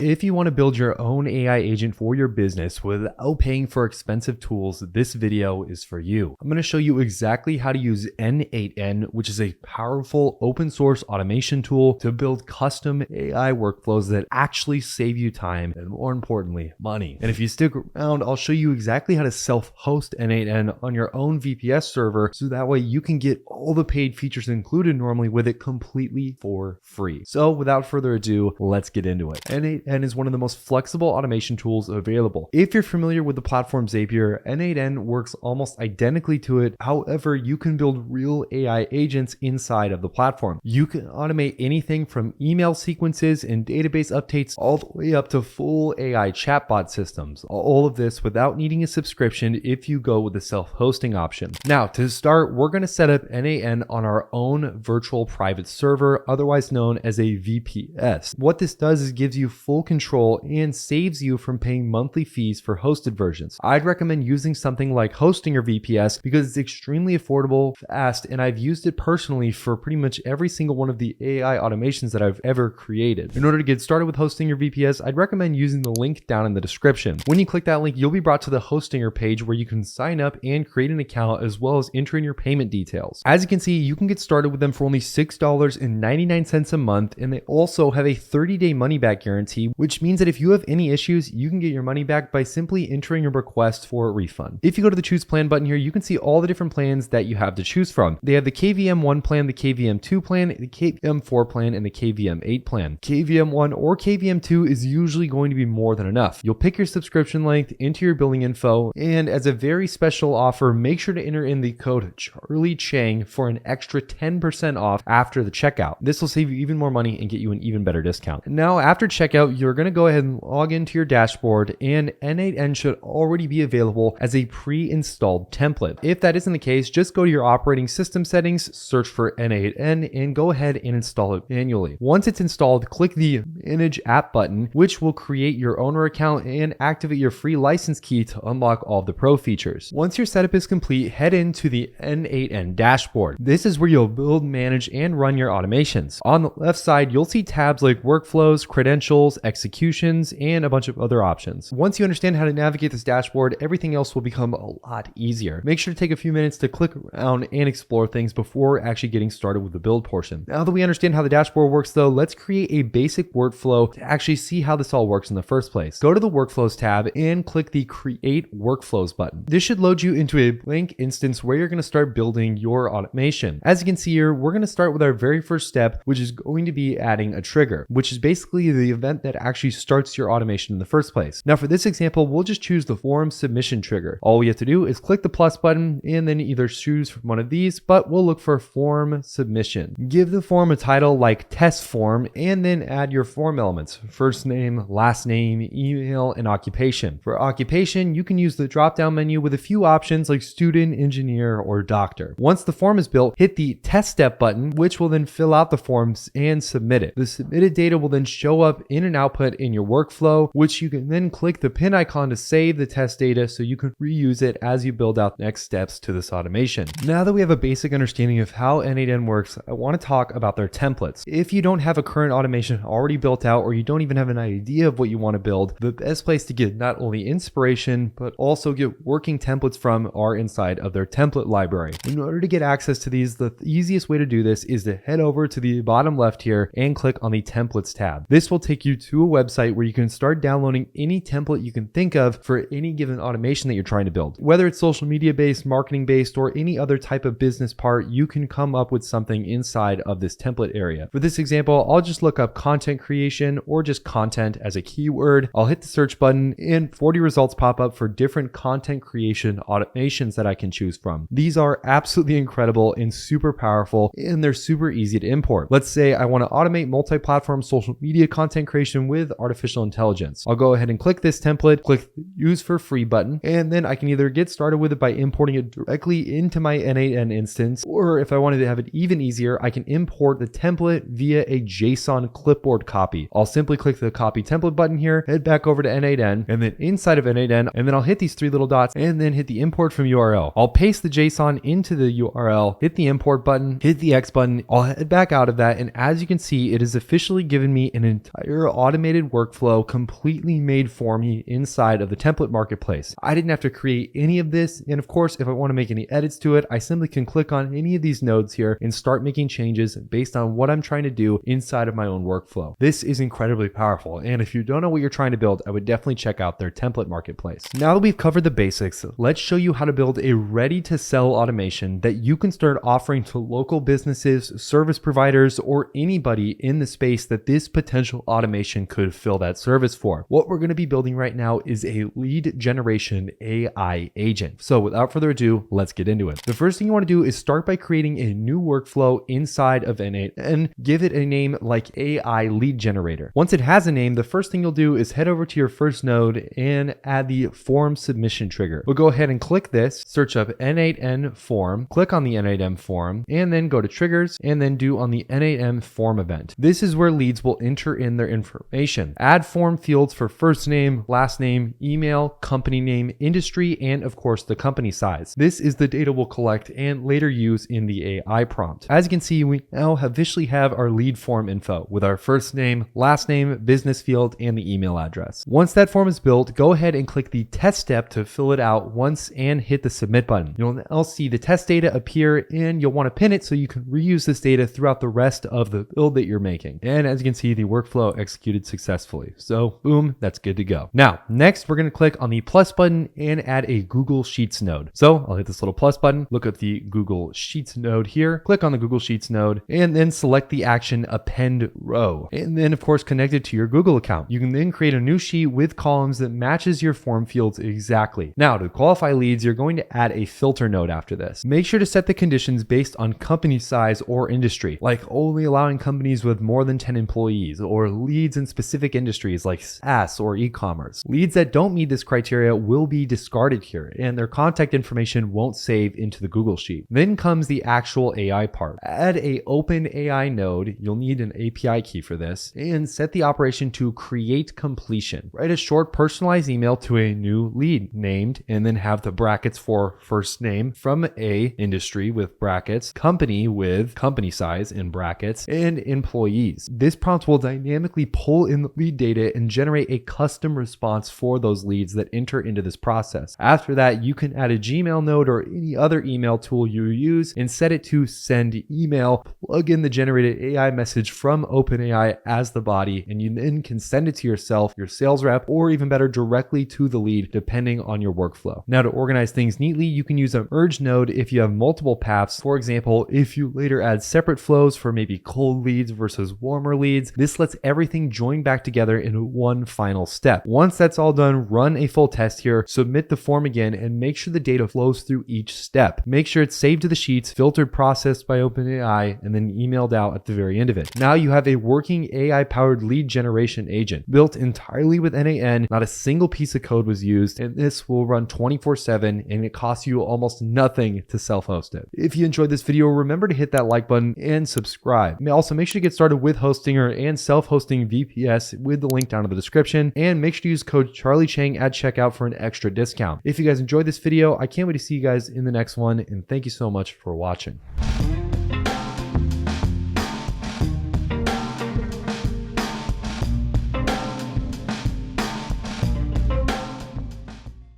If you want to build your own AI agent for your business without paying for expensive tools, this video is for you. I'm going to show you exactly how to use N8N, which is a powerful open source automation tool to build custom AI workflows that actually save you time and, more importantly, money. And if you stick around, I'll show you exactly how to self-host N8N on your own VPS server, so that way you can get all the paid features included normally with it completely for free. So without further ado, let's get into it. N8N is one of the most flexible automation tools available. If you're familiar with the platform Zapier, N8N works almost identically to it. However, you can build real AI agents inside of the platform. You can automate anything from email sequences and database updates all the way up to full AI chatbot systems. All of this without needing a subscription if you go with the self-hosting option. Now, to start, we're going to set up N8N on our own virtual private server, otherwise known as a VPS. What this does is gives you full control and saves you from paying monthly fees for hosted versions. I'd recommend using something like Hostinger VPS because it's extremely affordable, fast, and I've used it personally for pretty much every single one of the AI automations that I've ever created. In order to get started with Hostinger VPS, I'd recommend using the link down in the description. When you click that link, you'll be brought to the Hostinger page where you can sign up and create an account, as well as enter in your payment details. As you can see, you can get started with them for only $6.99 a month, and they also have a 30-day money-back guarantee, which means that if you have any issues, you can get your money back by simply entering a request for a refund. If you go to the Choose Plan button here, you can see all the different plans that you have to choose from. They have the KVM1 plan, the KVM2 plan, the KVM4 plan, and the KVM8 plan. KVM1 or KVM2 is usually going to be more than enough. You'll pick your subscription length, enter your billing info, and as a very special offer, make sure to enter in the code Charlie Chang for an extra 10% off after the checkout. This will save you even more money and get you an even better discount. Now, after checkout, you're going to go ahead and log into your dashboard, and N8N should already be available as a pre-installed template. If that isn't the case, just go to your operating system settings, search for N8N, and go ahead and install it manually. Once it's installed, click the Manage App button, which will create your owner account and activate your free license key to unlock all of the pro features. Once your setup is complete, head into the N8N dashboard. This is where you'll build, manage, and run your automations. On the left side, you'll see tabs like workflows, credentials, executions, and a bunch of other options. Once you understand how to navigate this dashboard, everything else will become a lot easier. Make sure to take a few minutes to click around and explore things before actually getting started with the build portion. Now that we understand how the dashboard works though, let's create a basic workflow to actually see how this all works in the first place. Go to the Workflows tab and click the Create Workflows button. This should load you into a blank instance where you're going to start building your automation. As you can see here, we're going to start with our very first step, which is going to be adding a trigger, which is basically the event that actually starts your automation in the first place. Now for this example, we'll just choose the form submission trigger. All we have to do is click the plus button and then either choose from one of these, but we'll look for form submission. Give the form a title like test form and then add your form elements: first name, last name, email, and occupation. For occupation, you can use the drop-down menu with a few options like student, engineer, or doctor. Once the form is built, hit the test step button, which will then fill out the forms and submit it. The submitted data will then show up in an output in your workflow, which you can then click the pin icon to save the test data so you can reuse it as you build out next steps to this automation. Now that we have a basic understanding of how N8N works, I want to talk about their templates. If you don't have a current automation already built out, or you don't even have an idea of what you want to build, the best place to get not only inspiration, but also get working templates from are inside of their template library. In order to get access to these, the easiest way to do this is to head over to the bottom left here and click on the templates tab. This will take you to a website where you can start downloading any template you can think of for any given automation that you're trying to build. Whether it's social media based, marketing based, or any other type of business part, you can come up with something inside of this template area. For this example, I'll just look up content creation or just content as a keyword. I'll hit the search button and 40 results pop up for different content creation automations that I can choose from. These are absolutely incredible and super powerful, and they're super easy to import. Let's say I want to automate multi-platform social media content creation with artificial intelligence. I'll go ahead and click this template, click the use for free button, and then I can either get started with it by importing it directly into my N8N instance, or if I wanted to have it even easier, I can import the template via a JSON clipboard copy. I'll simply click the copy template button here, head back over to N8N, and then inside of N8N, and then I'll hit these three little dots and then hit the import from URL. I'll paste the JSON into the URL, hit the import button, hit the X button. I'll head back out of that, and as you can see, it has officially given me an entire automated workflow completely made for me inside of the template marketplace. I didn't have to create any of this. And of course, if I want to make any edits to it, I simply can click on any of these nodes here and start making changes based on what I'm trying to do inside of my own workflow. This is incredibly powerful. And if you don't know what you're trying to build, I would definitely check out their template marketplace. Now that we've covered the basics, let's show you how to build a ready to sell automation that you can start offering to local businesses, service providers, or anybody in the space that this potential automation could fill that service for. What we're going to be building right now is a lead generation AI agent. So without further ado, let's get into it. The first thing you want to do is start by creating a new workflow inside of N8 and give it a name like AI lead generator. Once it has a name, the first thing you'll do is head over to your first node and add the form submission trigger. We'll go ahead and click this, search up N8N form, click on the N8M form, and then go to triggers and then do on the N8M form event. This is where leads will enter in their information. Add form fields for first name, last name, email, company name, industry, and of course the company size. This is the data we'll collect and later use in the AI prompt. As you can see, we now officially have our lead form info with our first name, last name, business field, and the email address. Once that form is built, go ahead and click the test step to fill it out once and hit the submit button. You'll now see the test data appear and you'll want to pin it so you can reuse this data throughout the rest of the build that you're making. And as you can see, the workflow executed successfully. So boom, that's good to go. Now, next we're going to click on the plus button and add a Google Sheets node. So I'll hit this little plus button, look at the Google Sheets node here, click on the Google Sheets node, and then select the action append row. And then of course, connect it to your Google account. You can then create a new sheet with columns that matches your form fields exactly. Now to qualify leads, you're going to add a filter node after this. Make sure to set the conditions based on company size or industry, like only allowing companies with more than 10 employees or leads in specific industries like SaaS or e-commerce. Leads that don't meet this criteria will be discarded here and their contact information won't save into the Google Sheet. Then comes the actual AI part. Add a open AI node. You'll need an API key for this and set the operation to create completion. Write a short personalized email to a new lead named and then have the brackets for first name from a industry with brackets, company with company size in brackets, and employees. This prompt will dynamically pull in the lead data and generate a custom response for those leads that enter into this process. After that, you can add a Gmail node or any other email tool you use and set it to send email, plug in the generated AI message from OpenAI as the body, and you then can send it to yourself, your sales rep, or even better, directly to the lead, depending on your workflow. Now to organize things neatly, you can use a merge node if you have multiple paths. For example, if you later add separate flows for maybe cold leads versus warmer leads, this lets everything join back together in one final step. Once that's all done, run a full test here, submit the form again, and make sure the data flows through each step. Make sure it's saved to the sheets, filtered, processed by OpenAI, and then emailed out at the very end of it. Now you have a working AI-powered lead generation agent built entirely with N8N. Not a single piece of code was used, and this will run 24/7, and it costs you almost nothing to self-host it. If you enjoyed this video, remember to hit that like button and subscribe. Also, make sure to get started with Hostinger and self-hosting VPS with the link down in the description, and make sure to use code CharlieChang at checkout for an extra discount. If you guys enjoyed this video, I can't wait to see you guys in the next one, and thank you so much for watching.